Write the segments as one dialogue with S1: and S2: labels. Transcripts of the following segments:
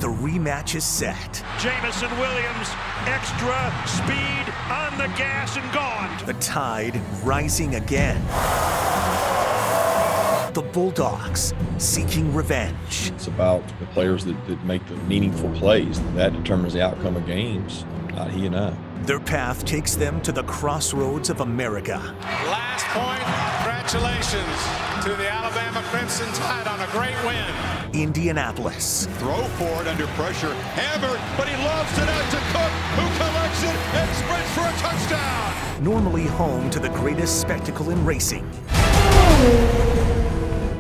S1: The rematch is set.
S2: Jamison Williams, extra speed on the gas and gone.
S1: The tide rising again. The Bulldogs seeking revenge.
S3: It's about the players that make the meaningful plays. That determines the outcome of games, not he and I.
S1: Their path takes them to the crossroads of America.
S4: Last point, congratulations to the Alabama Crimson Tide on a great win.
S1: Indianapolis.
S5: Throw for it under pressure, hammered, but he lofts it out to Cook, who collects it and sprints for a touchdown.
S1: Normally home to the greatest spectacle in racing.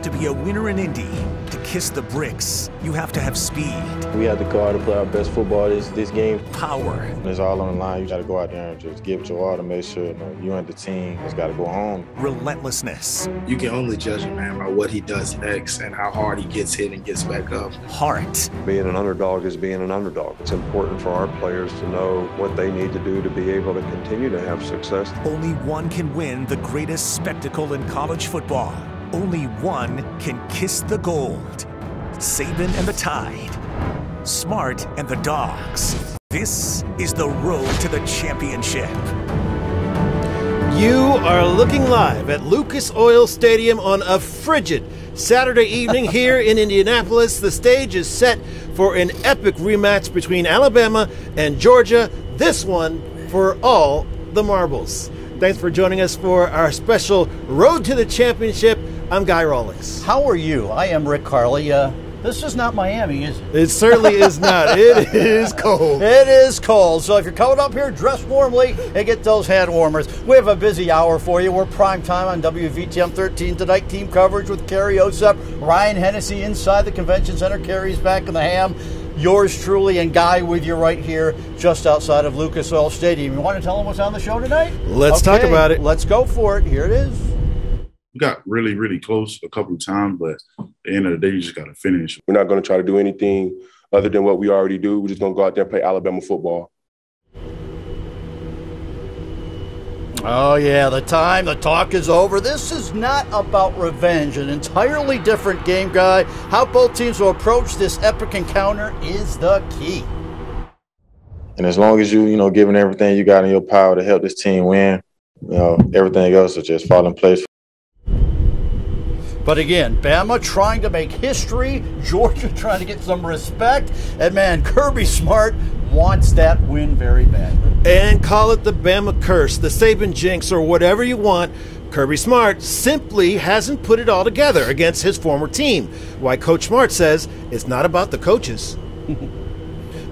S1: To be a winner in Indy, to kiss the bricks, you have to have speed.
S6: We have to go out and play our best football this game.
S1: Power.
S6: When it's all on the line, you got to go out there and just give it your all to make sure you and the team has got to go home.
S1: Relentlessness.
S7: You can only judge a man by what he does next and how hard he gets hit and gets back up.
S1: Heart.
S8: Being an underdog is being an underdog. It's important for our players to know what they need to do to be able to continue to have success.
S1: Only one can win the greatest spectacle in college football. Only one can kiss the gold. Saban and the Tide. Smart and the Dogs. This is the road to the championship.
S9: You are looking live at Lucas Oil Stadium on a frigid Saturday evening here in Indianapolis. The stage is set for an epic rematch between Alabama and Georgia. This one for all the marbles. Thanks for joining us for our special Road to the Championship. I'm Guy Rawlings.
S10: How are you? I am Rick Carley. This is not Miami, is it?
S9: It certainly is not. It is cold.
S10: It is cold. So if you're coming up here, dress warmly and get those hand warmers. We have a busy hour for you. We're prime time on WVTM 13 tonight. Team coverage with Kerry Osep, Ryan Hennessy inside the convention center. Kerry's back in the ham. Yours truly and Guy with you right here just outside of Lucas Oil Stadium. You want to tell them what's on the show tonight?
S9: Let's talk about it.
S10: Let's go for it. Here it is.
S7: We got really, really close a couple of times, but at the end of the day, you just got to finish.
S8: We're not going to try to do anything other than what we already do. We're just going to go out there and play Alabama football.
S10: Oh, yeah, the talk is over. This is not about revenge. An entirely different game, Guy. How both teams will approach this epic encounter is the key.
S6: And as long as you giving everything you got in your power to help this team win, everything else will just fall in place.
S10: But again, Bama trying to make history, Georgia trying to get some respect, and man, Kirby Smart wants that win very badly.
S9: And call it the Bama curse, the Saban jinx, or whatever you want. Kirby Smart simply hasn't put it all together against his former team. Why Coach Smart says it's not about the coaches.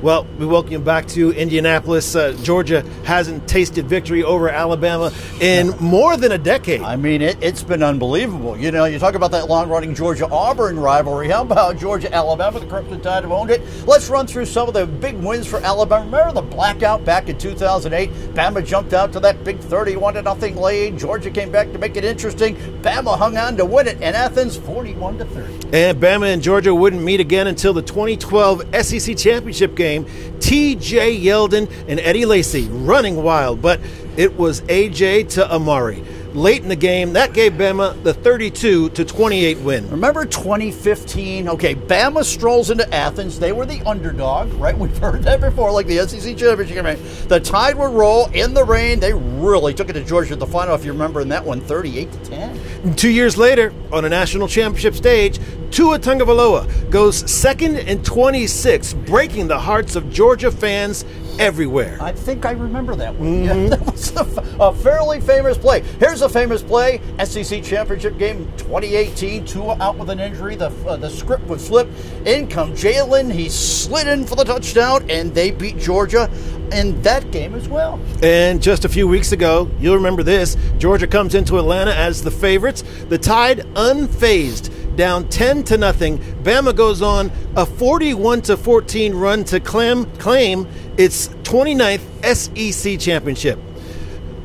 S9: Well, we welcome you back to Indianapolis. Georgia hasn't tasted victory over Alabama in more than a decade.
S10: I mean, it's been unbelievable. You talk about that long-running Georgia-Auburn rivalry. How about Georgia-Alabama? The Crimson Tide have owned it. Let's run through some of the big wins for Alabama. Remember the blackout back in 2008? Bama jumped out to that big 31-0 lead. Georgia came back to make it interesting. Bama hung on to win it in Athens, 41-30.
S9: And Bama and Georgia wouldn't meet again until the 2012 SEC Championship game. T.J. Yeldon and Eddie Lacy running wild, but it was A.J. to Amari. Late in the game, that gave Bama the 32-28 win.
S10: Remember 2015? Okay, Bama strolls into Athens. They were the underdog, right? We've heard that before, like the SEC Championship game. The Tide would roll in the rain. They really took it to Georgia at the final, if you remember, in that one, 38-10.
S9: 2 years later, on a national championship stage, Tua Tagovailoa goes 2nd and 26, breaking the hearts of Georgia fans everywhere.
S10: I think I remember that one. Yeah, that was a fairly famous play. Here's a famous play. SEC Championship game 2018. Tua out with an injury. The script would flip. In comes Jalen. He slid in for the touchdown, and they beat Georgia in that game as well.
S9: And just a few weeks ago, you'll remember this, Georgia comes into Atlanta as the favorites. The Tide unfazed, down 10-0. Bama goes on a 41-14 run to claim its 29th SEC championship.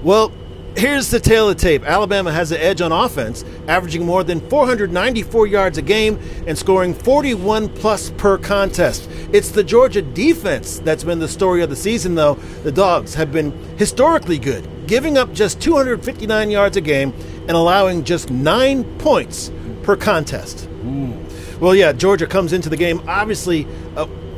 S9: Well, here's the tale of the tape. Alabama has the edge on offense, averaging more than 494 yards a game and scoring 41-plus per contest. It's the Georgia defense that's been the story of the season, though. The Dogs have been historically good, giving up just 259 yards a game and allowing just 9 points per contest. Well, yeah, Georgia comes into the game obviously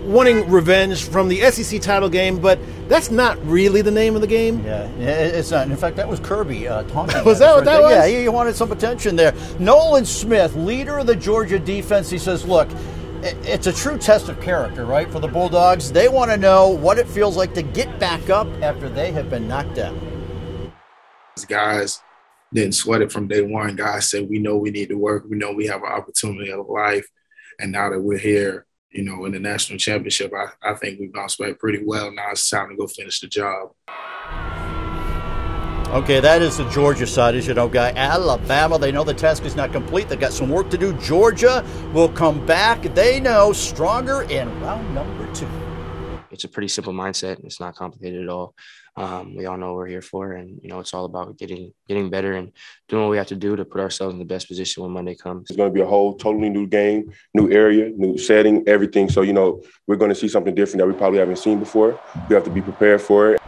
S9: wanting revenge from the SEC title game, but that's not really the name of the game.
S10: Yeah, it's not. In fact, that was Kirby talking.
S9: Was that what that was?
S10: Yeah, he wanted some attention there. Nolan Smith, leader of the Georgia defense, he says, look, it's a true test of character, right, for the Bulldogs. They want to know what it feels like to get back up after they have been knocked down.
S11: Guys didn't sweat it from day one. Guys said, we know we need to work. We know we have an opportunity of life. And now that we're here, you know, in the national championship, I think we've bounced back pretty well. Now it's time to go finish the job.
S10: Okay, that is the Georgia side, as you know, Guy. Alabama, they know the task is not complete. They've got some work to do. Georgia will come back, they know, stronger in round number 2.
S12: It's a pretty simple mindset. It's not complicated at all. We all know what we're here for, and you know it's all about getting better and doing what we have to do to put ourselves in the best position when Monday comes.
S13: It's going to be a whole totally new game, new area, new setting, everything. So, you know, we're going to see something different that we probably haven't seen before. We have to be prepared for it.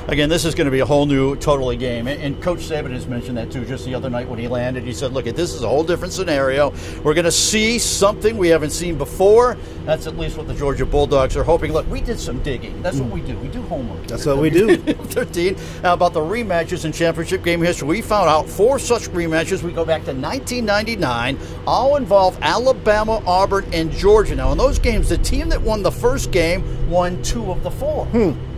S10: Again, this is going to be a whole new, totally game. And Coach Saban has mentioned that, too, just the other night when he landed. He said, look, this is a whole different scenario. We're going to see something we haven't seen before. That's at least what the Georgia Bulldogs are hoping. Look, we did some digging. That's what we do. We do homework.
S9: That's what we do.
S10: 13. Now, about the rematches in championship game history, we found out 4 such rematches. We go back to 1999. All involve Alabama, Auburn, and Georgia. Now, in those games, the team that won the first game won 2 of the 4.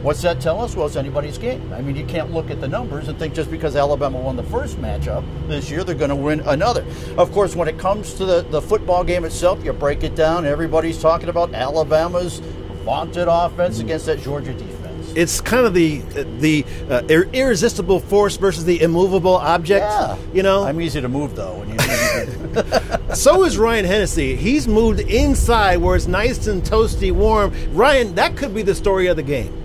S10: What's that tell us? Well, it's anybody's game. I mean, you can't look at the numbers and think just because Alabama won the first matchup this year, they're going to win another. Of course, when it comes to the football game itself, you break it down. Everybody's talking about Alabama's vaunted offense against that Georgia defense.
S9: It's kind of the irresistible force versus the immovable object.
S10: Yeah.
S9: You know?
S10: I'm easy to move, though.
S9: So is Ryan Hennessy. He's moved inside where it's nice and toasty warm. Ryan, that could be the story of the game.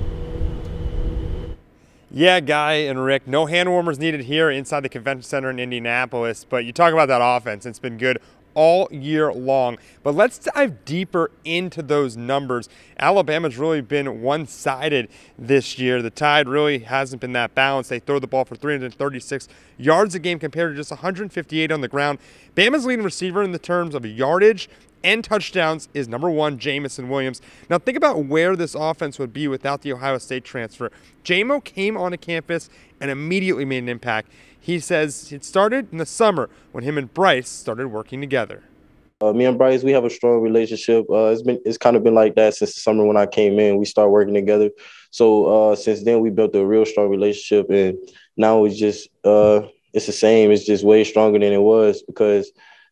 S14: Yeah, Guy and Rick, no hand warmers needed here inside the convention center in Indianapolis, but you talk about that offense, it's been good all year long. But let's dive deeper into those numbers. Alabama's really been one-sided this year. The Tide really hasn't been that balanced. They throw the ball for 336 yards a game compared to just 158 on the ground. Bama's leading receiver in the terms of yardage and touchdowns is number 1, Jamison Williams. Now think about where this offense would be without the Ohio State transfer. J-Mo came onto campus and immediately made an impact. He says it started in the summer when him and Bryce started working together.
S15: Me and Bryce, we have a strong relationship. It's kind of been like that since the summer when I came in. We started working together. So since then, we built a real strong relationship, and now it's just it's the same. It's just way stronger than it was because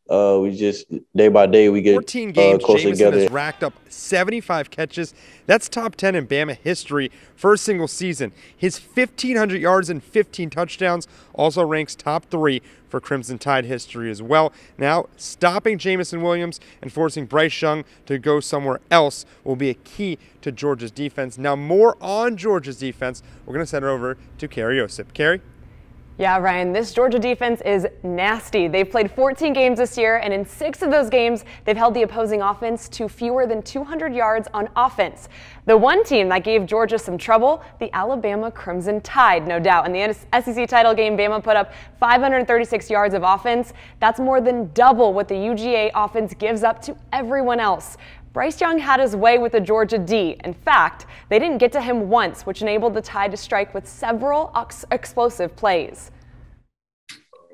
S15: we just day by day we get
S14: 14 games.
S15: closer
S14: Jamison
S15: together.
S14: has racked up 75 catches. That's top 10 in Bama history for a single season. His 1,500 yards and 15 touchdowns also ranks top 3 for Crimson Tide history as well. Now, stopping Jamison Williams and forcing Bryce Young to go somewhere else will be a key to Georgia's defense. Now, more on Georgia's defense. We're going to send it over to Carrie Osip. Carrie?
S16: Yeah, Ryan, this Georgia defense is nasty. They've played 14 games this year, and in 6 of those games, they've held the opposing offense to fewer than 200 yards on offense. The one team that gave Georgia some trouble, the Alabama Crimson Tide, no doubt. In the SEC title game, Bama put up 536 yards of offense. That's more than double what the UGA offense gives up to everyone else. Bryce Young had his way with the Georgia D. In fact, they didn't get to him once, which enabled the Tide to strike with several explosive plays.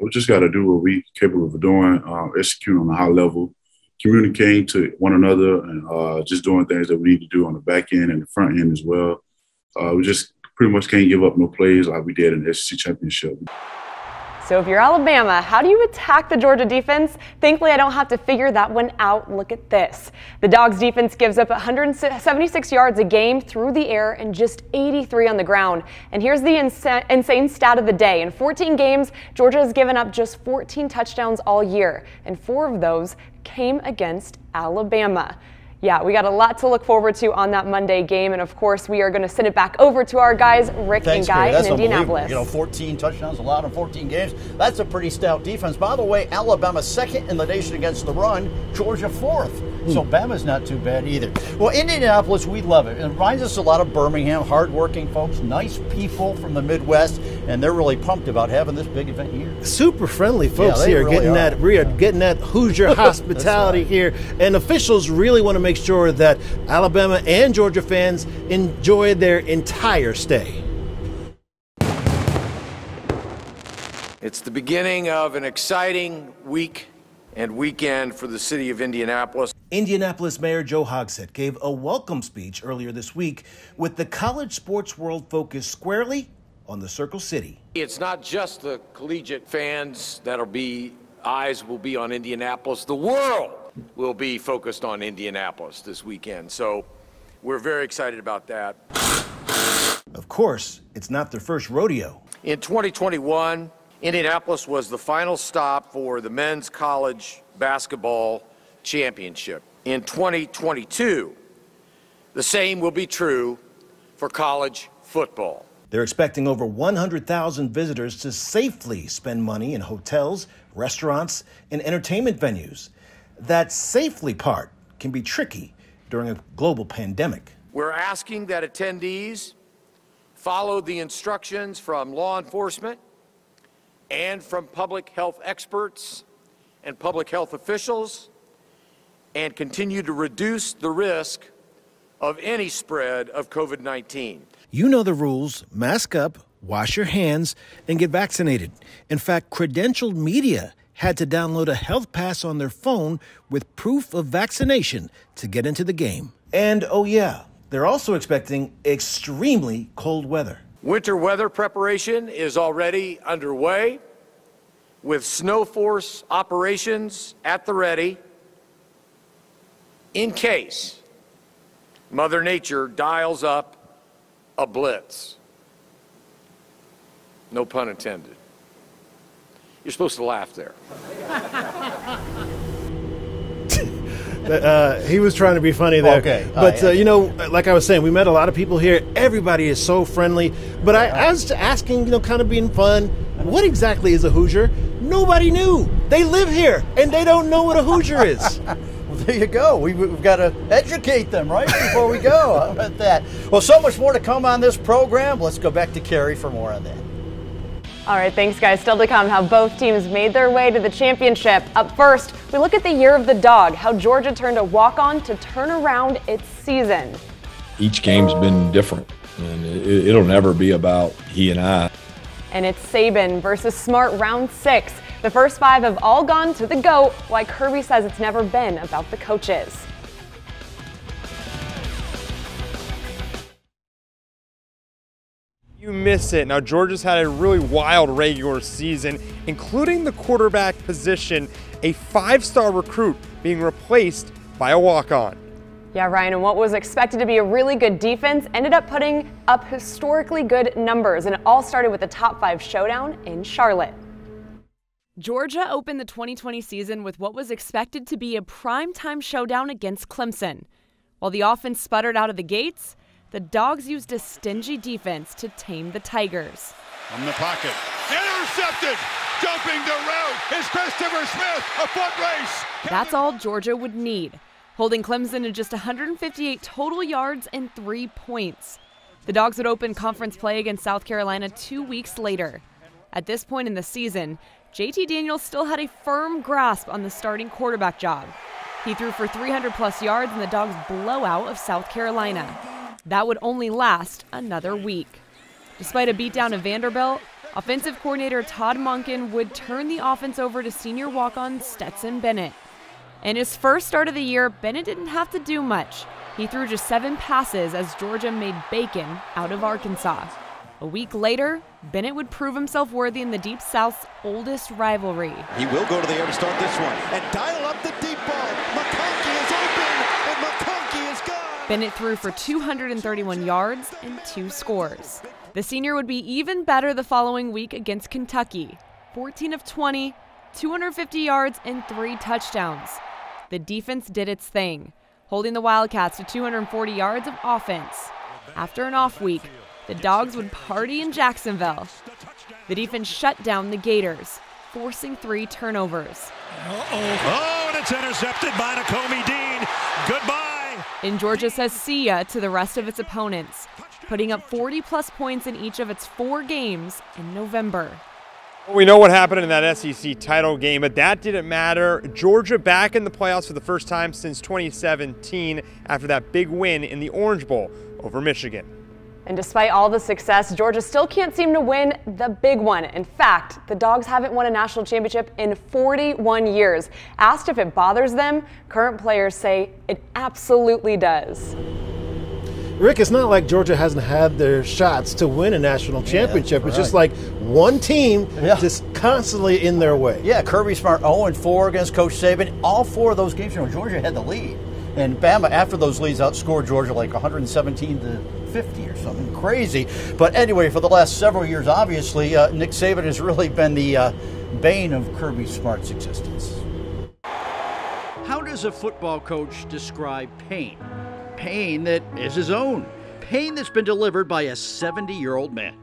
S7: We just got to do what we're capable of doing, execute on a high level, communicating to one another, and just doing things that we need to do on the back end and the front end as well. We just pretty much can't give up no plays like we did in the SEC championship.
S16: So if you're Alabama, how do you attack the Georgia defense? Thankfully, I don't have to figure that one out. Look at this. The Dogs defense gives up 176 yards a game through the air and just 83 on the ground. And here's the insane stat of the day. In 14 games, Georgia has given up just 14 touchdowns all year, and 4 of those came against Alabama. Yeah, we got a lot to look forward to on that Monday game, and of course, we are going to send it back over to our guys, Rick and Guy in Indianapolis.
S10: You know, 14 touchdowns allowed in 14 games. That's a pretty stout defense. By the way, Alabama 2nd in the nation against the run, Georgia 4th. So Bama's not too bad either. Well, Indianapolis, we love it. It reminds us a lot of Birmingham, hardworking folks, nice people from the Midwest. and they're really pumped about having this big event here.
S9: Super friendly folks here,
S10: really
S9: getting that Hoosier hospitality here, and officials really want to make sure that Alabama and Georgia fans enjoy their entire stay.
S17: It's the beginning of an exciting week and weekend for the city of Indianapolis.
S1: Indianapolis Mayor Joe Hogsett gave a welcome speech earlier this week with the college sports world focused squarely on the Circle City.
S17: It's not just the collegiate fans eyes will be on Indianapolis. The world will be focused on Indianapolis this weekend. So we're very excited about that.
S1: Of course, it's not their first rodeo.
S17: In 2021, Indianapolis was the final stop for the men's college basketball championship. In 2022, the same will be true for college football.
S1: They're expecting over 100,000 visitors to safely spend money in hotels, restaurants, and entertainment venues. That safely part can be tricky during a global pandemic.
S17: We're asking that attendees follow the instructions from law enforcement and from public health experts and public health officials, and continue to reduce the risk of any spread of COVID-19.
S1: You know the rules. Mask up, wash your hands, and get vaccinated. In fact, credentialed media had to download a health pass on their phone with proof of vaccination to get into the game. And oh yeah, they're also expecting extremely cold weather.
S17: Winter weather preparation is already underway with snow force operations at the ready in case Mother Nature dials up a blitz. No pun intended. You're supposed to laugh there.
S9: He was trying to be funny there.
S10: Okay.
S9: But, you know, like I was saying, we met a lot of people here. Everybody is so friendly. But I was asking, you know, kind of being fun, what exactly is a Hoosier? Nobody knew. They live here, and they don't know what a Hoosier is.
S10: Well, there you go. We've got to educate them, right, before we go. How about that? Well, so much more to come on this program. Let's go back to Carrie for more on that.
S16: All right, thanks, guys. Still to come, how both teams made their way to the championship. Up first, we look at the year of the dog, how Georgia turned a walk-on to turn around its season.
S3: Each game's been different, and it'll never be about he and I.
S16: And it's Saban versus Smart round 6. The first 5 have all gone to the GOAT, why Kirby says it's never been about the coaches.
S14: You miss it. Now, Georgia's had a really wild regular season, including the quarterback position, a 5-star recruit being replaced by a walk-on.
S16: Yeah, Ryan, and what was expected to be a really good defense ended up putting up historically good numbers, and it all started with the top 5 showdown in Charlotte.
S18: Georgia opened the 2020 season with what was expected to be a primetime showdown against Clemson. While the offense sputtered out of the gates, the Dogs used a stingy defense to tame the Tigers.
S5: From the pocket, intercepted, jumping the route is Christopher Smith, a foot race.
S18: That's all Georgia would need, holding Clemson to just 158 total yards and 3 points. The Dogs would open conference play against South Carolina 2 weeks later. At this point in the season, JT Daniels still had a firm grasp on the starting quarterback job. He threw for 300-plus yards in the Dogs' blowout of South Carolina. That would only last another week. Despite a beatdown of Vanderbilt, offensive coordinator Todd Monken would turn the offense over to senior walk-on Stetson Bennett. In his first start of the year, Bennett didn't have to do much. He threw just 7 passes as Georgia made bacon out of Arkansas. A week later, Bennett would prove himself worthy in the Deep South's oldest rivalry.
S19: He will go to the air to start this one and dial up the deep ball. McConkey is open, and McConkey is gone.
S18: Bennett threw for 231 yards and 2 scores. The senior would be even better the following week against Kentucky. 14 of 20, 250 yards, and 3 touchdowns. The defense did its thing, holding the Wildcats to 240 yards of offense. After an off week, the Dogs would party in Jacksonville. The defense shut down the Gators, forcing 3 turnovers.
S2: Oh, and it's intercepted by Nakobe Dean. Goodbye.
S18: And Georgia says see ya to the rest of its opponents. putting up 40-plus points in each of its 4 games in November.
S14: We know what happened in that SEC title game, but that didn't matter. Georgia back in the playoffs for the first time since 2017 after that big win in the Orange Bowl over Michigan.
S16: And despite all the success, Georgia still can't seem to win the big one. In fact, the Dogs haven't won a national championship in 41 years. Asked if it bothers them, current players say it absolutely does.
S9: Rick, it's not like Georgia hasn't had their shots to win a national championship. It's just like one team just constantly in their way.
S10: Yeah, Kirby Smart 0-4 against Coach Saban. All 4 of those games, Georgia had the lead. And Bama, after those leads, outscored Georgia like 117-50 or something crazy. But anyway, for the last several years, obviously, Nick Saban has really been the bane of Kirby Smart's existence.
S20: How does a football coach describe pain? Pain that is his own. Pain that's been delivered by a 70-year-old man.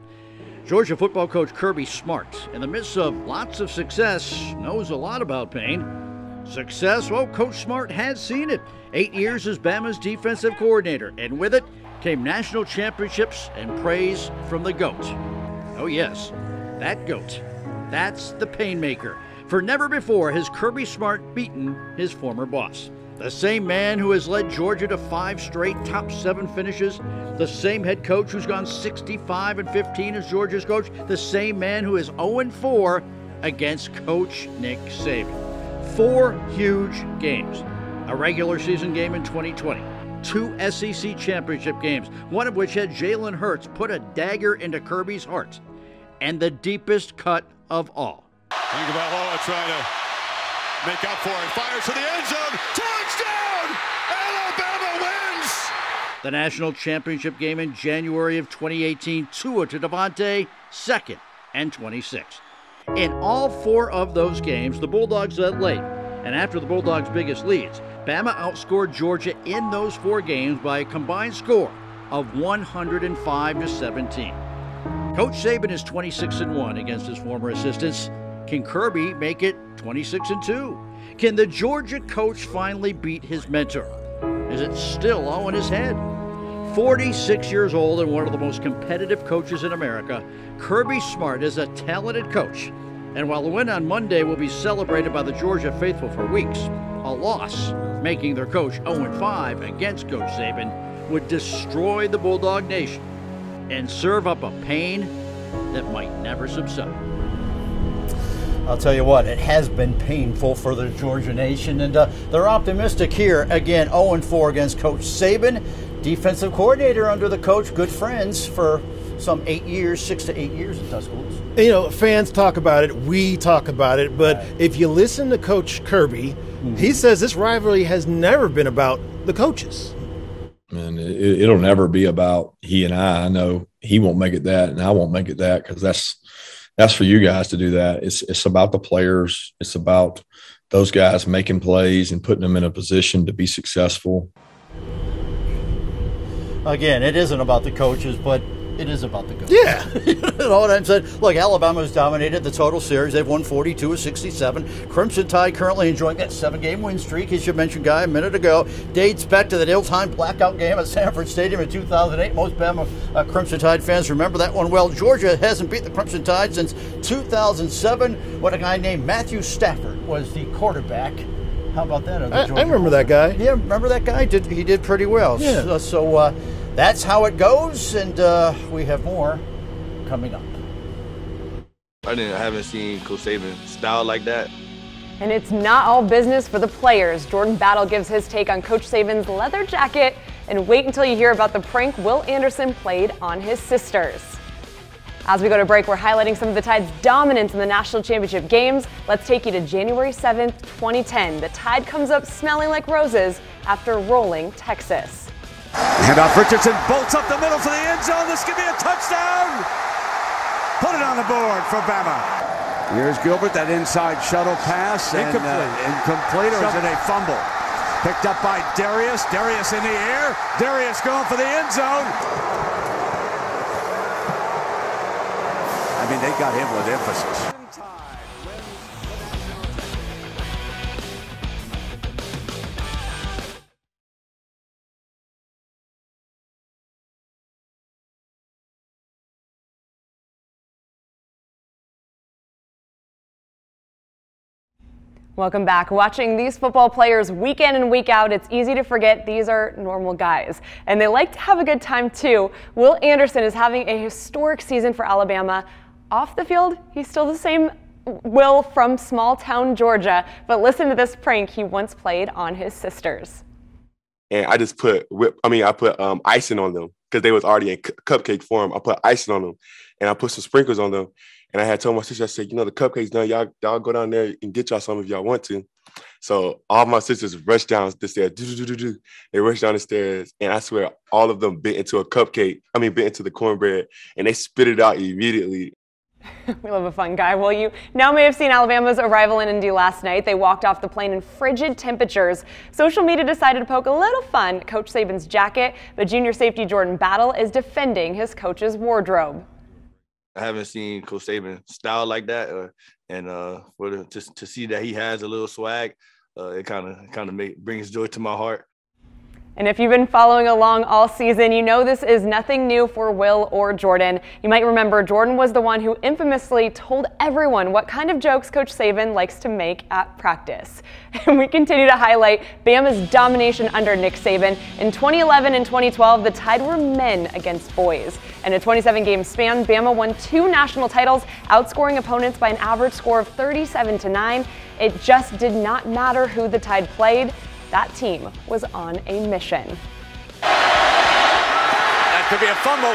S20: Georgia football coach Kirby Smart, in the midst of lots of success, knows a lot about pain. Success? Well, Coach Smart has seen it. 8 years as Bama's defensive coordinator, and with it came national championships and praise from the GOAT. Oh yes, that GOAT. That's the pain maker. For never before has Kirby Smart beaten his former boss. The same man who has led Georgia to 5 straight top 7 finishes, the same head coach who's gone 65-15 as Georgia's coach, the same man who is 0-4 against Coach Nick Saban. 4 huge games. A regular season game in 2020. 2 SEC championship games, one of which had Jalen Hurts put a dagger into Kirby's heart. And the deepest cut of all.
S5: Tagovailoa trying to make up for it. Fires to the end zone. Touchdown! Alabama wins!
S20: The national championship game in January of 2018. Tua to Devontae, 2nd and 26. In all 4 of those games, the Bulldogs led late. And after the Bulldogs' biggest leads, Bama outscored Georgia in those 4 games by a combined score of 105-17. Coach Saban is 26-1 against his former assistants. Can Kirby make it 26-2? Can the Georgia coach finally beat his mentor? Is it still all in his head? 46 years old and one of the most competitive coaches in America, Kirby Smart is a talented coach. And while the win on Monday will be celebrated by the Georgia faithful for weeks, a loss, making their coach 0-5 against Coach Saban, would destroy the Bulldog Nation and serve up a pain that might never subside.
S10: I'll tell you what, it has been painful for the Georgia Nation, and they're optimistic here. Again, 0-4 against Coach Saban, defensive coordinator under the coach, good friends for some 8 years, 6 to 8 years in Tuscaloosa.
S9: Fans talk about it, we talk about it, but if you listen to Coach Kirby, he says this rivalry has never been about the coaches.
S3: And it'll never be about he and I. I know he won't make it that, and I won't make it that, because that's for you guys to do that. It's about the players. It's about those guys making plays and putting them in a position to be successful.
S10: Again, it isn't about the coaches, but it is about the coaches.
S9: Yeah.
S10: You know what I'm saying? Look, Alabama's dominated the total series. They've won 42 of 67. Crimson Tide currently enjoying that 7-game win streak, as you mentioned, Guy, a minute ago. Dates back to that ill-timed blackout game at Sanford Stadium in 2008. Most Bama Crimson Tide fans remember that one well. Georgia hasn't beat the Crimson Tide since 2007, when a guy named Matthew Stafford was the quarterback. How about that?
S9: I remember that guy.
S10: Yeah, remember that guy? He did pretty well.
S9: Yeah.
S10: So that's how it goes, and we have more coming up.
S21: I haven't seen Coach Saban style like that.
S16: And it's not all business for the players. Jordan Battle gives his take on Coach Saban's leather jacket, and wait until you hear about the prank Will Anderson played on his sisters. As we go to break, we're highlighting some of the Tide's dominance in the national championship games. Let's take you to January 7th, 2010. The Tide comes up smelling like roses after rolling Texas.
S2: Handoff, Richardson bolts up the middle for the end zone. This could be a touchdown. Put it on the board for Bama. Here's Gilbert, that inside shuttle pass. Incomplete, or is it a fumble? Picked up by Darius. Darius in the air. Darius going for the end zone. I mean, they got him with emphasis.
S16: Welcome back. Watching these football players week in and week out, it's easy to forget these are normal guys. And they like to have a good time too. Will Anderson is having a historic season for Alabama. Off the field, he's still the same Will from small town Georgia. But listen to this prank he once played on his sisters.
S13: And I just put icing on them because they was already in cupcake form. I put icing on them and I put some sprinkles on them. And I had told my sister, I said, you know, the cupcake's done. Y'all go down there and get y'all some if y'all want to. So all my sisters rushed down the stairs. They rushed down the stairs. And I swear all of them bit into bit into the cornbread. And they spit it out immediately.
S16: We love a fun guy. Well, you now may have seen Alabama's arrival in Indy last night. They walked off the plane in frigid temperatures. Social media decided to poke a little fun at Coach Saban's jacket, but junior safety Jordan Battle is defending his coach's wardrobe.
S21: I haven't seen Coach Saban style like that, to see that he has a little swag, it kind of brings joy to my heart.
S16: And if you've been following along all season, you know this is nothing new for Will or Jordan. You might remember Jordan was the one who infamously told everyone what kind of jokes Coach Saban likes to make at practice. And we continue to highlight Bama's domination under Nick Saban. In 2011 and 2012, the Tide were men against boys. In a 27-game span, Bama won 2 national titles, outscoring opponents by an average score of 37-9. It just did not matter who the Tide played. That team was on a mission.
S4: That could be a fumble.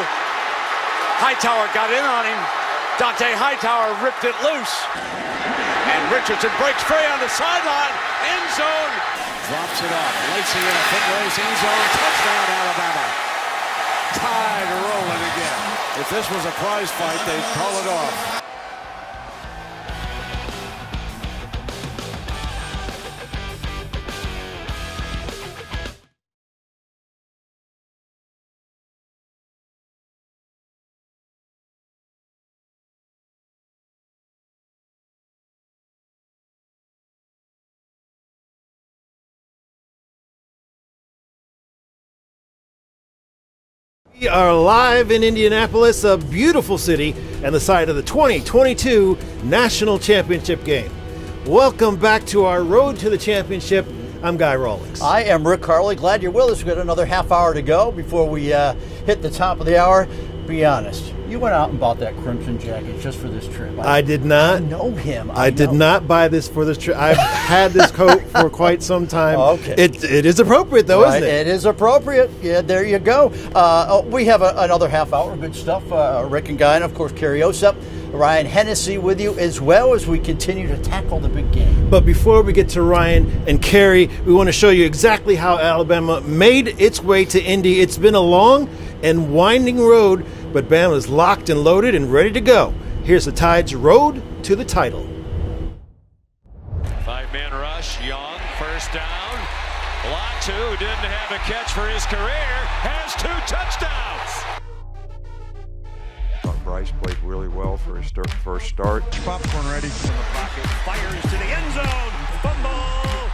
S4: Hightower got in on him. Dante Hightower ripped it loose. And Richardson breaks free on the sideline. End zone.
S2: Drops it off. Lacey in a foot race. End zone. Touchdown, Alabama. Tide rolling again. If this was a prize fight, they'd call it off.
S9: We are live in Indianapolis, a beautiful city, and the site of the 2022 National Championship game. Welcome back to our road to the championship. I'm Guy Rawlings.
S10: I am Rick Carley. Glad you're with us. We've got another half hour to go before we hit the top of the hour. Be honest, you went out and bought that crimson jacket just for this trip.
S9: I did not.
S10: I know him.
S9: I did not buy this for this trip. I've had this coat for quite some time.
S10: Okay.
S9: It is appropriate, though, isn't it?
S10: It is appropriate. Yeah, there you go. We have another half hour of good stuff. Rick and Guy, and of course, Kerry Osep, Ryan Hennessy with you as well as we continue to tackle the big game.
S9: But before we get to Ryan and Kerry, we want to show you exactly how Alabama made its way to Indy. It's been a long and winding road, but Bama's locked and loaded and ready to go. Here's the Tide's road to the title.
S22: 5-man rush, Young, first down. Latu, who didn't have a catch for his career, has 2 touchdowns.
S8: I thought Bryce played really well for his first start.
S19: Popcorn ready from the pocket. Fires to the end zone. Fumble.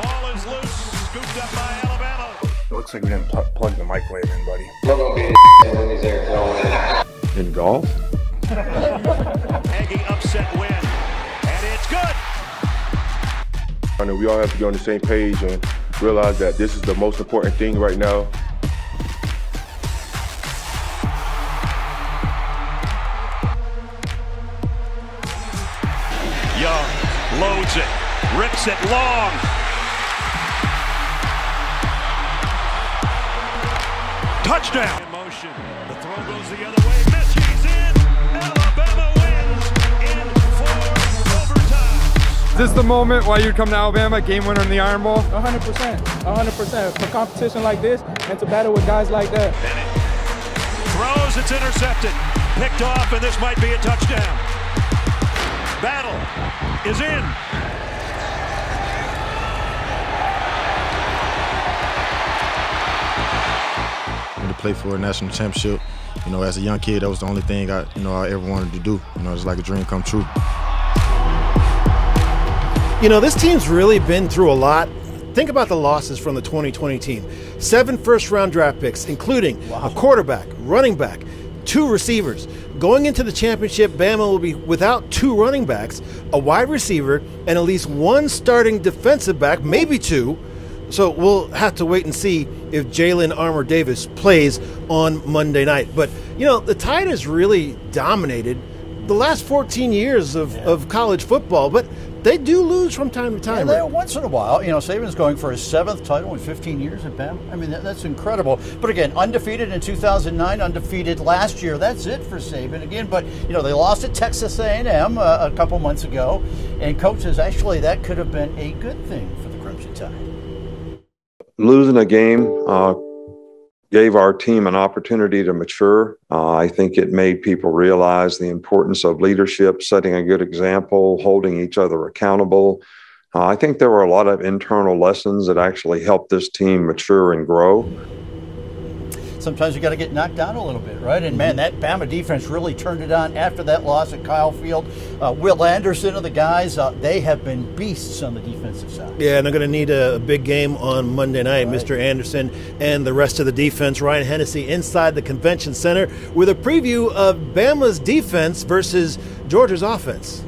S19: Ball is loose. Scooped up by Alabama.
S8: It looks like we didn't plug the microwave in, buddy.
S23: We're going to be in these air
S8: In golf?
S19: Aggie upset win. And it's good.
S13: I know we all have to be on the same page and realize that this is the most important thing right now.
S19: Young loads it, rips it long. Touchdown. In motion. The throw goes the other way. Messi's in. Alabama wins in 4 overtimes.
S14: Is this the moment why you'd come to Alabama, game winner in the Iron Bowl?
S24: 100%. 100%. For competition like this and to battle with guys like that.
S19: Bennett throws, it's intercepted. Picked off, and this might be a touchdown. Battle is in.
S25: To play for a national championship, you know, as a young kid, that was the only thing I ever wanted to do. You know, it's like a dream come true.
S9: You know, this team's really been through a lot. Think about the losses from the 2020 team. 7 first-round draft picks, including a quarterback, running back, 2 receivers. Going into the championship, Bama will be without 2 running backs, a wide receiver, and at least 1 starting defensive back, maybe 2. So we'll have to wait and see if Jalen Armour Davis plays on Monday night. But, you know, the Tide has really dominated the last 14 years of college football, but they do lose from time to time.
S10: Yeah, once in a while. You know, Saban's going for his 7th title in 15 years at Bama. I mean, that's incredible. But again, undefeated in 2009, undefeated last year. That's it for Saban again. But, you know, they lost at Texas A&M a couple months ago. And Coach says, actually, that could have been a good thing for the Crimson Tide.
S8: Losing a game gave our team an opportunity to mature. I think it made people realize the importance of leadership, setting a good example, holding each other accountable. I think there were a lot of internal lessons that actually helped this team mature and grow.
S10: Sometimes you got to get knocked down a little bit, right? And man, that Bama defense really turned it on after that loss at Kyle Field. Will Anderson and the guys, they have been beasts on the defensive side.
S9: Yeah, and they're going to need a big game on Monday night. Right. Mr. Anderson and the rest of the defense. Ryan Hennessy inside the Convention Center with a preview of Bama's defense versus Georgia's offense.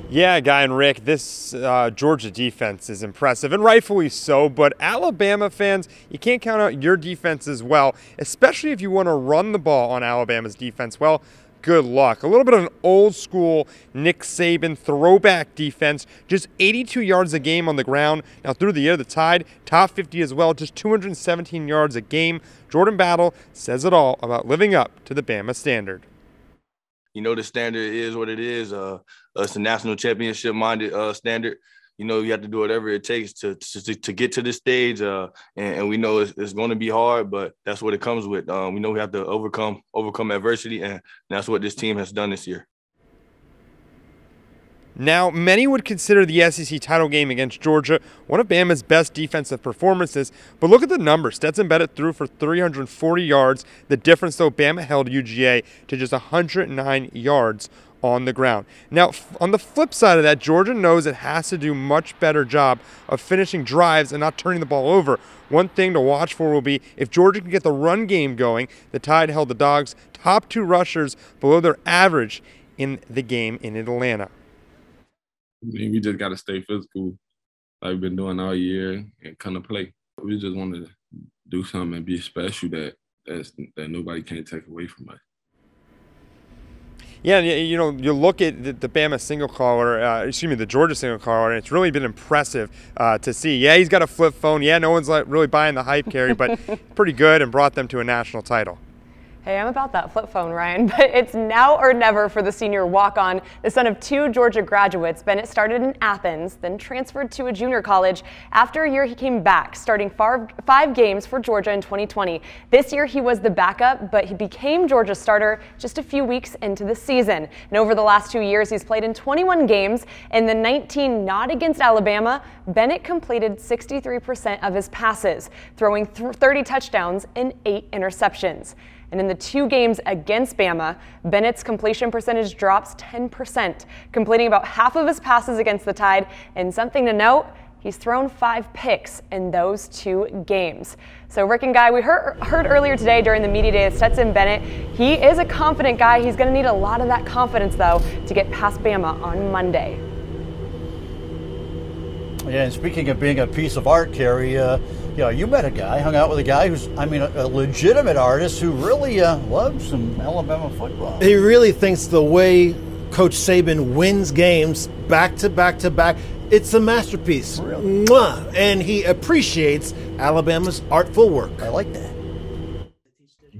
S14: Yeah, Guy and Rick, this Georgia defense is impressive, and rightfully so, but Alabama fans, you can't count out your defense as well, especially if you want to run the ball on Alabama's defense. Well, good luck. A little bit of an old-school Nick Saban throwback defense, just 82 yards a game on the ground. Now, through the year, the Tide, top 50 as well, just 217 yards a game. Jordan Battle says it all about living up to the Bama standard.
S21: You know, the standard is what it is. It's a national championship-minded standard. You know, you have to do whatever it takes to get to this stage. And we know it's going to be hard, but that's what it comes with. We know we have to overcome adversity, and that's what this team has done this year.
S14: Now, many would consider the SEC title game against Georgia one of Bama's best defensive performances, but look at the numbers. Stetson Bennett threw for 340 yards. The difference, though, Bama held UGA to just 109 yards on the ground. Now, on the flip side of that, Georgia knows it has to do a much better job of finishing drives and not turning the ball over. One thing to watch for will be if Georgia can get the run game going. The Tide held the Dogs' top 2 rushers below their average in the game in Atlanta.
S6: I mean, we just got to stay physical like we've been doing all year and kind of play. We just want to do something and be special that nobody can take away from us.
S14: Yeah, you know, you look at the Bama single caller, the Georgia single caller, and it's really been impressive to see. Yeah, he's got a flip phone. Yeah, no one's really buying the hype carry, but pretty good and brought them to a national title.
S16: Hey, I'm about that flip phone, Ryan, but it's now or never for the senior walk-on. The son of 2 Georgia graduates, Bennett started in Athens, then transferred to a junior college. After a year, he came back, starting 5 games for Georgia in 2020. This year, he was the backup, but he became Georgia's starter just a few weeks into the season. And over the last 2 years, he's played in 21 games. In the 19 not against Alabama, Bennett completed 63% of his passes, throwing 30 touchdowns and 8 interceptions. And in the 2 games against Bama, Bennett's completion percentage drops 10%, completing about half of his passes against the Tide. And something to note, he's thrown 5 picks in those 2 games. So Rick and Guy, we heard earlier today during the media day that Stetson Bennett, he is a confident guy. He's going to need a lot of that confidence, though, to get past Bama on Monday.
S10: Yeah, and speaking of being a piece of art, Carrie, you met a guy, hung out with a guy who's, a legitimate artist who really loves some Alabama football.
S9: He really thinks the way Coach Saban wins games back to back to back, it's a masterpiece.
S10: Really?
S9: Mwah! And he appreciates Alabama's artful work.
S10: I like that.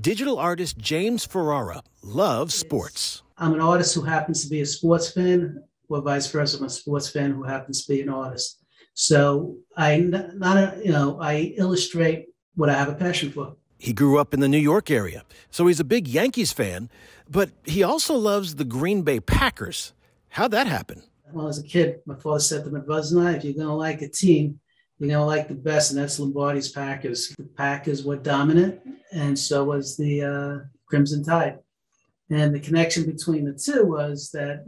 S1: Digital artist James Ferrara loves sports.
S7: I'm an artist who happens to be a sports fan, or vice versa. I'm a sports fan who happens to be an artist. So I illustrate what I have a passion for.
S1: He grew up in the New York area, so he's a big Yankees fan, but he also loves the Green Bay Packers. How'd that happen?
S7: Well, as a kid, my father said to my brothers and I, if you're going to like a team, you're going to like the best, and that's Lombardi's Packers. The Packers were dominant, and so was the Crimson Tide. And the connection between the two was that,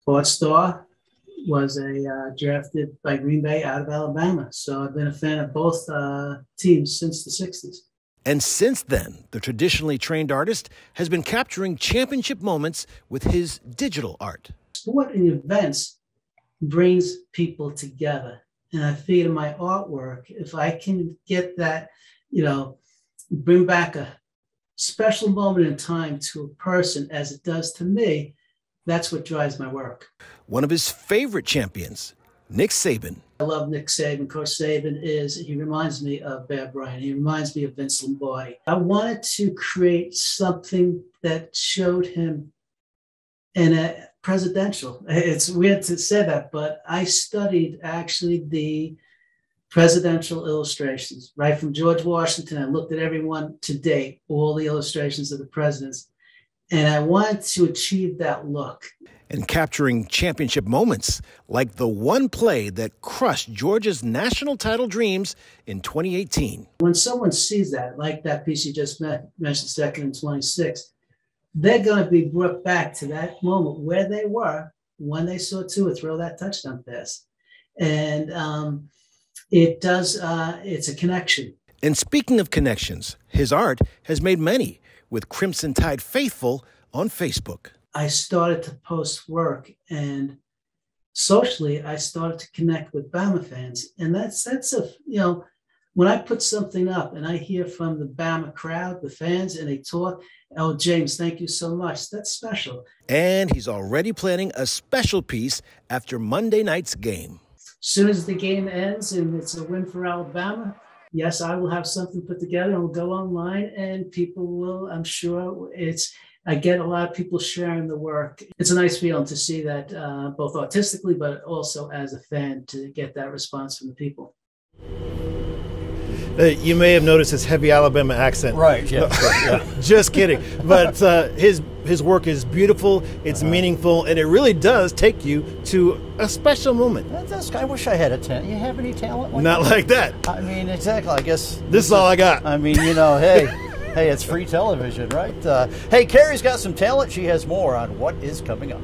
S7: Bart Starr was drafted by Green Bay out of Alabama. So I've been a fan of both teams since the 60s.
S9: And since then, the traditionally trained artist has been capturing championship moments with his digital art.
S7: Sport and events brings people together. And I feel in my artwork, if I can get that, bring back a special moment in time to a person as it does to me, that's what drives my work.
S9: One of his favorite champions, Nick Saban.
S7: I love Nick Saban. Coach Saban he reminds me of Bear Bryant. He reminds me of Vince Lombardi. I wanted to create something that showed him in a presidential. It's weird to say that, but I studied actually the presidential illustrations, right from George Washington. I looked at everyone to date, all the illustrations of the presidents, and I wanted to achieve that look.
S9: And capturing championship moments like the one play that crushed Georgia's national title dreams in 2018.
S7: When someone sees that, like that piece you just mentioned, second and 26, they're going to be brought back to that moment where they were when they saw Tua throw that touchdown pass. And it's a connection.
S9: And speaking of connections, his art has made many with Crimson Tide faithful on Facebook.
S7: I started to post work, and socially I started to connect with Bama fans. And that's when I put something up and I hear from the Bama crowd, the fans, and they talk, oh, James, thank you so much. That's special.
S9: And he's already planning a special piece after Monday night's game.
S7: As soon as the game ends and it's a win for Alabama, yes, I will have something put together and we'll go online and people will, I'm sure I get a lot of people sharing the work. It's a nice feeling to see that both artistically, but also as a fan to get that response from the people.
S9: You may have noticed his heavy Alabama accent.
S10: Right, yeah.
S9: Just kidding. But his work is beautiful, it's meaningful, and it really does take you to a special moment.
S10: I wish I had a talent. You have any talent like
S9: Not
S10: that?
S9: Like that.
S10: I mean, exactly. I guess
S9: this is all I got.
S10: I mean, hey, it's free television, right? Hey, Carrie's got some talent. She has more on what is coming up.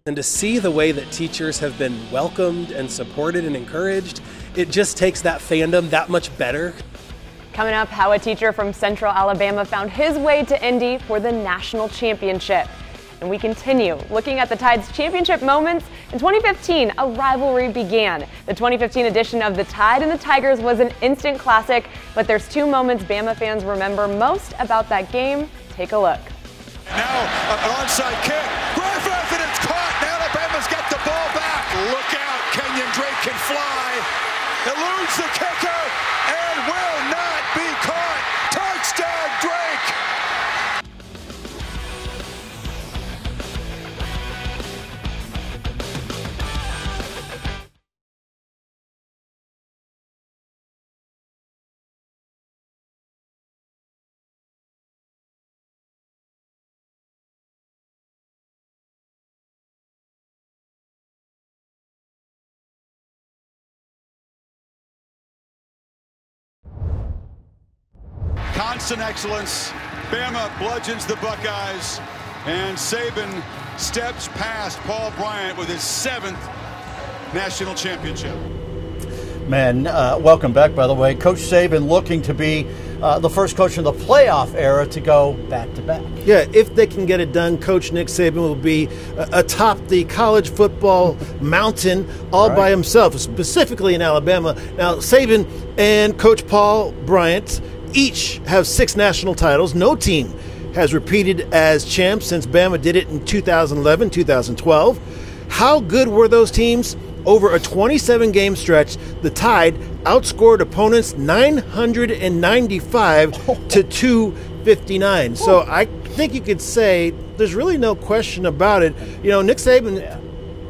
S11: And to see the way that teachers have been welcomed and supported and encouraged, it just takes that fandom that much better.
S16: Coming up, how a teacher from Central Alabama found his way to Indy for the national championship. And we continue looking at the Tide's championship moments. In 2015, a rivalry began. The 2015 edition of the Tide and the Tigers was an instant classic, but there's two moments Bama fans remember most about that game. Take a look.
S5: Now an onside kick. Griffith, and it's caught. Now Alabama's got the ball back. Look out, Kenyon Drake can fly. Eludes the kicker and will not be caught. Touchdown, Drake. Constant excellence. Bama bludgeons the Buckeyes, and Saban steps past Paul Bryant with his 7th national championship.
S10: Man, welcome back, by the way. Coach Saban looking to be the first coach in the playoff era to go back-to-back.
S9: Yeah, if they can get it done, Coach Nick Saban will be atop the college football mountain all by himself, specifically in Alabama. Now, Saban and Coach Paul Bryant each have 6 national titles. No team has repeated as champs since Bama did it in 2011, 2012. How good were those teams? Over a 27-game stretch, the Tide outscored opponents 995 to 259. So I think you could say there's really no question about it. Nick Saban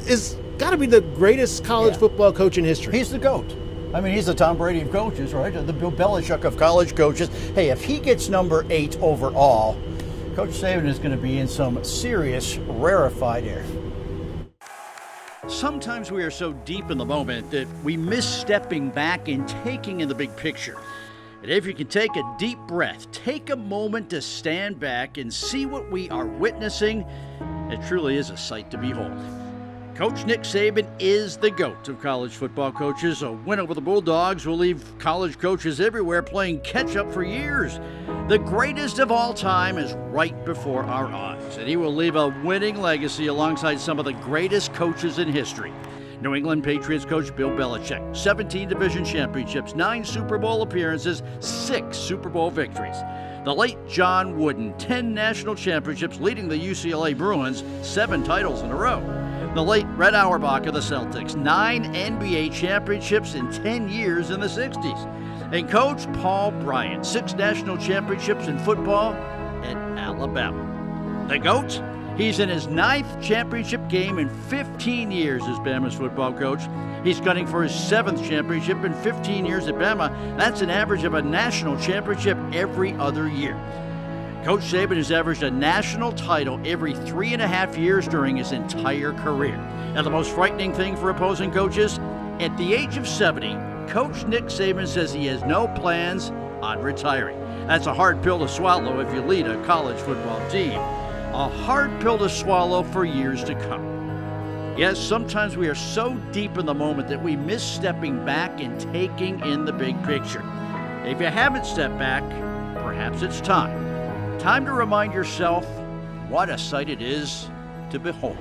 S9: is got to be the greatest college football coach in history.
S10: He's the GOAT. I mean, he's the Tom Brady of coaches, right? The Bill Belichick of college coaches. Hey, if he gets number 8 overall, Coach Saban is going to be in some serious rarefied air.
S20: Sometimes we are so deep in the moment that we miss stepping back and taking in the big picture. And if you can take a deep breath, take a moment to stand back and see what we are witnessing, it truly is a sight to behold. Coach Nick Saban is the GOAT of college football coaches. A win over the Bulldogs will leave college coaches everywhere playing catch-up for years. The greatest of all time is right before our eyes, and he will leave a winning legacy alongside some of the greatest coaches in history. New England Patriots coach Bill Belichick, 17 division championships, 9 Super Bowl appearances, 6 Super Bowl victories. The late John Wooden, 10 national championships, leading the UCLA Bruins, 7 titles in a row. The late Red Auerbach of the Celtics, 9 NBA championships in 10 years in the 60s. And Coach Paul Bryant, 6 national championships in football at Alabama. The GOAT? He's in his 9th championship game in 15 years as Bama's football coach. He's gunning for his 7th championship in 15 years at Bama. That's an average of a national championship every other year. Coach Saban has averaged a national title every 3.5 years during his entire career. And the most frightening thing for opposing coaches, at the age of 70, Coach Nick Saban says he has no plans on retiring. That's a hard pill to swallow if you lead a college football team. A hard pill to swallow for years to come. Yes, sometimes we are so deep in the moment that we miss stepping back and taking in the big picture. If you haven't stepped back, perhaps it's time. Time to remind yourself what a sight it is to behold.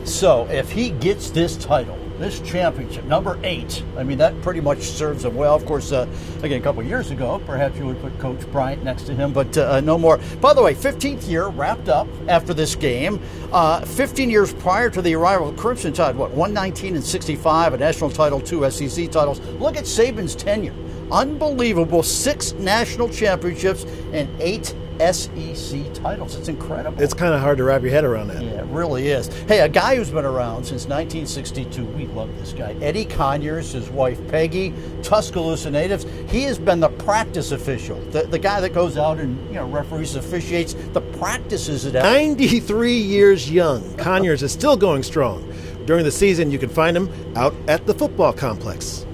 S10: So if he gets this title, this championship, number 8, I mean, that pretty much serves him well. Of course, again, a couple of years ago, perhaps you would put Coach Bryant next to him, but no more. By the way, 15th year wrapped up after this game. 15 years prior to the arrival of Crimson Tide, 119 and 65, a national title, 2 SEC titles. Look at Saban's tenure. Unbelievable, 6 national championships and 8 SEC titles. It's incredible.
S9: It's kind of hard to wrap your head around that.
S10: Yeah, it really is. Hey, a guy who's been around since 1962, we love this guy. Eddie Conyers, his wife Peggy, Tuscaloosa natives. He has been the practice official, the guy that goes out and referees, officiates the practices at
S9: 93 years young. Conyers is still going strong. During the season, you can find him out at the football complex.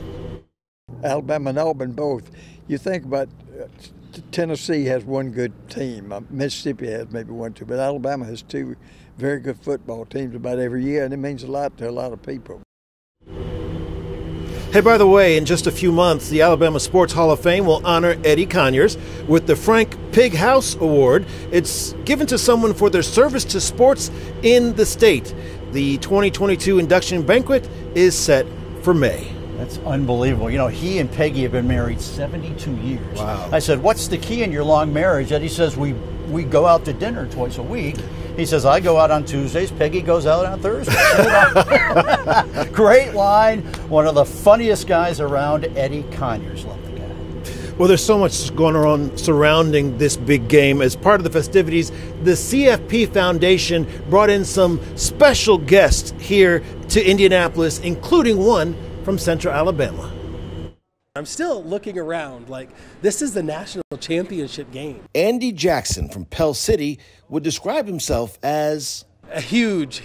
S3: Alabama and Auburn both. You think about Tennessee has one good team. Mississippi has maybe 1, 2, but Alabama has 2 very good football teams about every year, and it means a lot to a lot of people.
S9: Hey, by the way, in just a few months, the Alabama Sports Hall of Fame will honor Eddie Conyers with the Frank Pig House Award. It's given to someone for their service to sports in the state. The 2022 induction banquet is set for May.
S10: That's unbelievable. He and Peggy have been married 72 years.
S9: Wow.
S10: I said, what's the key in your long marriage? Eddie says, we go out to dinner twice a week. He says, I go out on Tuesdays. Peggy goes out on Thursdays. Great line. One of the funniest guys around, Eddie Conyers. Love the guy.
S9: Well, there's so much going on surrounding this big game. As part of the festivities, the CFP Foundation brought in some special guests here to Indianapolis, including one from Central Alabama.
S11: I'm still looking around like this is the national championship game.
S12: Andy Jackson from Pell City would describe himself as
S11: a huge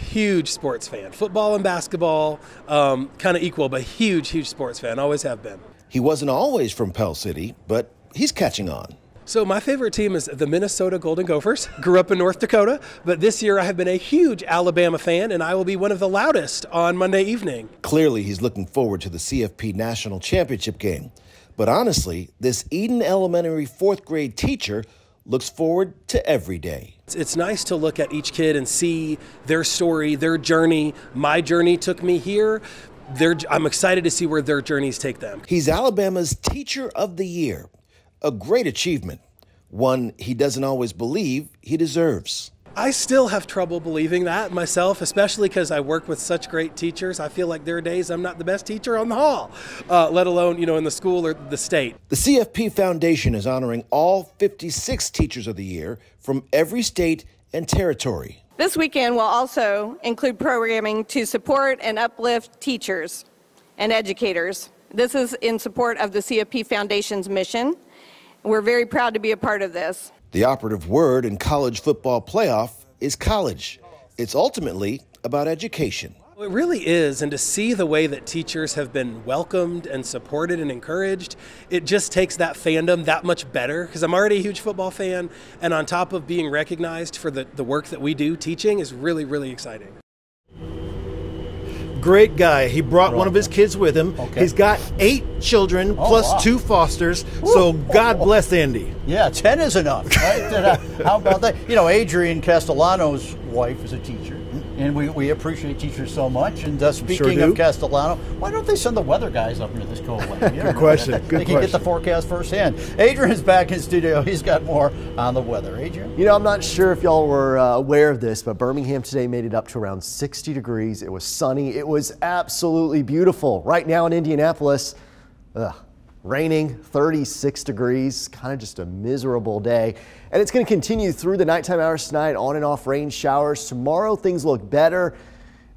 S11: sports fan. Football and basketball, kind of equal, but huge sports fan. Always have been.
S12: He wasn't always from Pell City, but he's catching on.
S11: So my favorite team is the Minnesota Golden Gophers. Grew up in North Dakota, but this year I have been a huge Alabama fan, and I will be one of the loudest on Monday evening.
S12: Clearly, he's looking forward to the CFP National Championship game. But honestly, this Eden Elementary 4th grade teacher looks forward to every day.
S11: It's nice to look at each kid and see their story, their journey. My journey took me here. I'm excited to see where their journeys take them.
S12: He's Alabama's Teacher of the Year. A great achievement, one he doesn't always believe he deserves.
S11: I still have trouble believing that myself, especially because I work with such great teachers. I feel like there are days I'm not the best teacher on the hall, let alone, in the school or the state.
S12: The CFP Foundation is honoring all 56 Teachers of the Year from every state and territory.
S15: This weekend will also include programming to support and uplift teachers and educators. This is in support of the CFP Foundation's mission. We're very proud to be a part of this.
S12: The operative word in college football playoff is college. It's ultimately about education.
S11: It really is, and to see the way that teachers have been welcomed and supported and encouraged, it just takes that fandom that much better, because I'm already a huge football fan, and on top of being recognized for the work that we do teaching is really, really exciting.
S9: Great guy. He brought one of his kids with him.
S10: Okay.
S9: He's got 8 children plus 2 fosters. So God bless Andy.
S10: Yeah, 10 is enough. Right? How about that? You know, Adrian Castellano's wife is a teacher, and we appreciate teachers so much. And speaking of Castellano, why don't they send the weather guys up into this cold weather?
S9: Good question.
S10: They can get the forecast firsthand. Adrian's back in studio. He's got more on the weather. Adrian?
S2: You know, I'm not sure if y'all were aware of this, but Birmingham today made it up to around 60 degrees. It was sunny. It was absolutely beautiful. Right now in Indianapolis, raining, 36 degrees, kind of just a miserable day. And it's going to continue through the nighttime hours tonight, on and off rain showers. Tomorrow things look better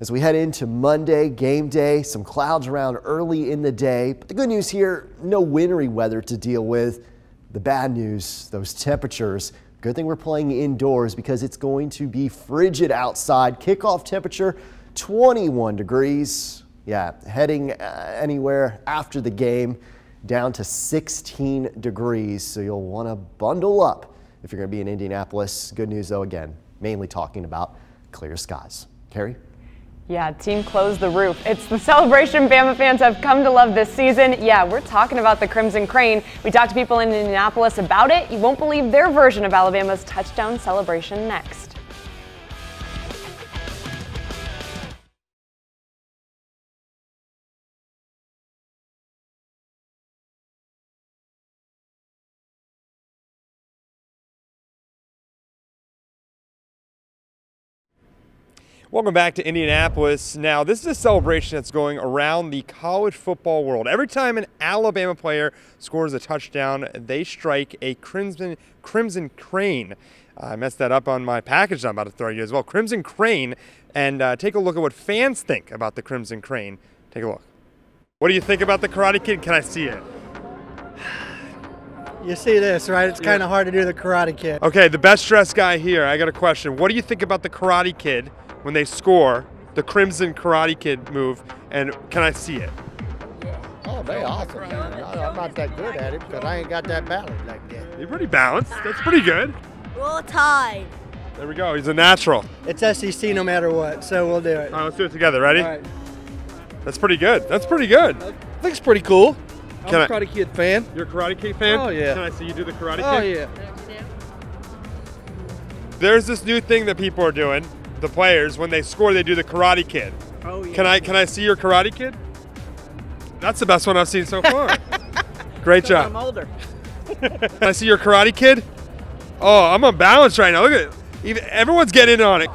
S2: as we head into Monday, game day. Some clouds around early in the day. But the good news here, no wintry weather to deal with. The bad news, those temperatures. Good thing we're playing indoors because it's going to be frigid outside. Kickoff temperature, 21 degrees. Yeah, heading anywhere after the game down to 16 degrees. So you'll want to bundle up if you're going to be in Indianapolis. Good news, though, again, mainly talking about clear skies. Carrie?
S16: Yeah, team closed the roof. It's the celebration Bama fans have come to love this season. Yeah, we're talking about the Crimson Crane. We talked to people in Indianapolis about it. You won't believe their version of Alabama's touchdown celebration next.
S14: Welcome back to Indianapolis. Now, this is a celebration that's going around the college football world. Every time an Alabama player scores a touchdown, they strike a Crimson Crane. I messed that up on my package I'm about to throw you as well. Crimson Crane. And take a look at what fans think about the Crimson Crane. Take a look. What do you think about the Karate Kid? Can I see it?
S4: You see this, right? It's kind of hard to do the Karate Kid.
S14: Okay, the best dressed guy here. I got a question. What do you think about the Karate Kid when they score the Crimson Karate Kid move? And can I see it?
S17: Oh, they awesome, man. I'm not that good at it because I ain't got that balance like that.
S14: You're pretty balanced. That's pretty good.
S18: Roll Tide.
S14: There we go. He's a natural.
S4: It's SEC no matter what, so we'll do it.
S14: All right, let's do it together. Ready?
S4: All right.
S14: That's pretty good. That's pretty good.
S22: I think it's pretty cool.
S14: Can
S22: I'm a Karate Kid fan.
S14: You're a Karate Kid fan?
S22: Oh, yeah.
S14: Can I see you do the Karate Kid?
S22: Oh, yeah.
S14: There's this new thing that people are doing. The players, when they score, they do the Karate Kid.
S4: Oh, yeah.
S14: Can I see your Karate Kid? That's the best one I've seen so far. Great job.
S4: I'm older.
S14: Can I see your Karate Kid? Oh, I'm unbalanced right now. Look at it. Everyone's getting in on it.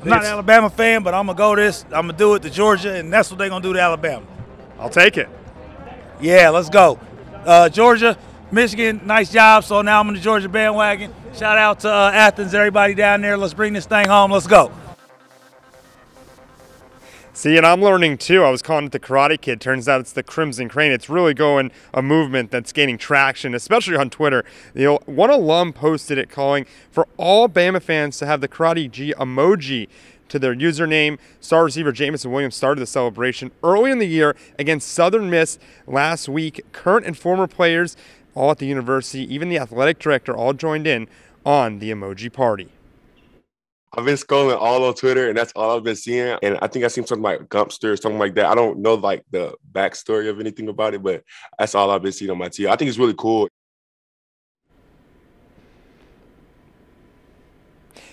S26: I'm not an Alabama fan, but I'm going to go this. I'm going to do it to Georgia, and that's what they're going to do to Alabama.
S14: I'll take it.
S26: Yeah, let's go. Georgia, Michigan, nice job. So now I'm in the Georgia bandwagon. Shout out to Athens, everybody down there. Let's bring this thing home. Let's go.
S14: See, and I'm learning too. I was calling it the Karate Kid. Turns out it's the Crimson Crane. It's really going a movement that's gaining traction, especially on Twitter. One alum posted it calling for all Bama fans to have the Karate G emoji to their username. Star receiver Jameson Williams started the celebration early in the year against Southern Miss last week. Current and former players all at the university, even the athletic director, all joined in on the emoji party.
S13: I've been scrolling all on Twitter, and that's all I've been seeing. And I think I seen something like Gumpster or something like that. I don't know like the backstory of anything about it, but that's all I've been seeing on my TV. I think it's really cool.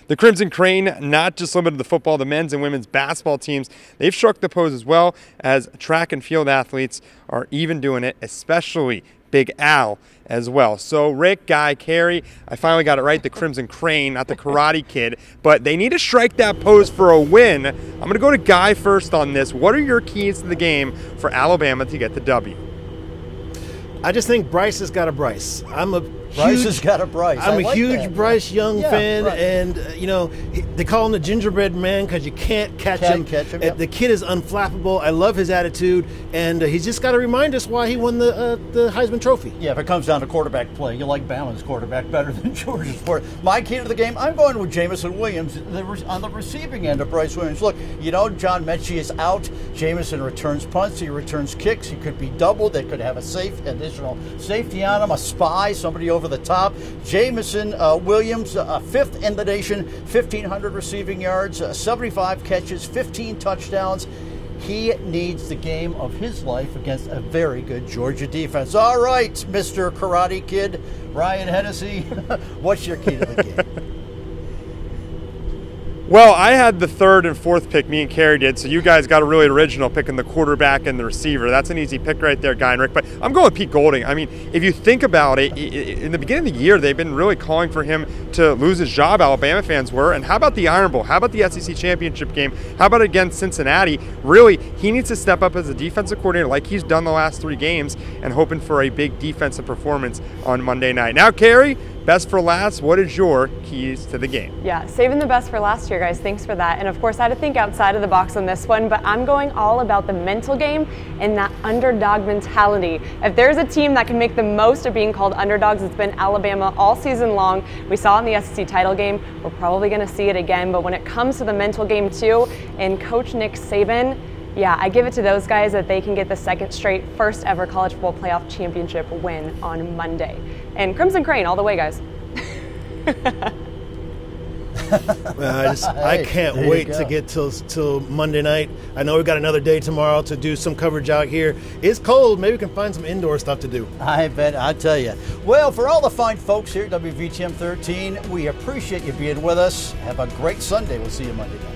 S14: The Crimson Crane, not just limited to football, the men's and women's basketball teams, they've struck the pose as well, as track and field athletes are even doing it, especially Big Al as well. So Rick, Guy, Carrie, I finally got it right, the Crimson Crane, not the Karate Kid, but they need to strike that pose for a win. I'm going to go to Guy first on this. What are your keys to the game for Alabama to get the W?
S9: I just think Bryce has got a Bryce.
S10: Bryce has got a Bryce.
S9: I'm a huge
S10: that.
S9: Bryce Young fan,
S10: right.
S9: and they call him the gingerbread man because you can't catch him.
S10: Yep.
S9: The kid is unflappable. I love his attitude, and he's just got to remind us why he won the Heisman Trophy.
S10: Yeah, if it comes down to quarterback play, you like Bama's quarterback better than Georgia's quarterback. My key to the game, I'm going with Jameson Williams on the receiving end of Bryce Williams. Look, John Mechie is out. Jameson returns punts. He returns kicks. He could be doubled. They could have a additional safety on him, a spy, somebody over over the top. Jamison Williams, 5th in the nation, 1,500 receiving yards, 75 catches, 15 touchdowns. He needs the game of his life against a very good Georgia defense. All right, Mr. Karate Kid, Ryan Hennessy, what's your key to the game?
S14: Well, I had the 3rd and 4th pick, me and Carrie did, so you guys got a really original picking the quarterback and the receiver. That's an easy pick right there, Guy and Rick. But I'm going with Pete Golding. I mean, if you think about it, in the beginning of the year, they've been really calling for him to lose his job, Alabama fans were. And how about the Iron Bowl? How about the SEC championship game? How about against Cincinnati? Really, he needs to step up as a defensive coordinator like he's done the last 3 games and hoping for a big defensive performance on Monday night. Now, Carrie, best for last, what is your keys to the game?
S16: Yeah, saving the best for last year, guys. Thanks for that. And of course, I had to think outside of the box on this one, but I'm going all about the mental game and that underdog mentality. If there's a team that can make the most of being called underdogs, it's been Alabama all season long. We saw it in the SEC title game. We're probably going to see it again. But when it comes to the mental game too, and Coach Nick Saban, yeah, I give it to those guys that they can get the 2nd straight, first ever college football playoff championship win on Monday. And Crimson Crane all the way, guys.
S9: I can't wait to get till Monday night. I know we've got another day tomorrow to do some coverage out here. It's cold. Maybe we can find some indoor stuff to do.
S10: I bet. I tell you. Well, for all the fine folks here at WVTM 13, we appreciate you being with us. Have a great Sunday. We'll see you Monday night.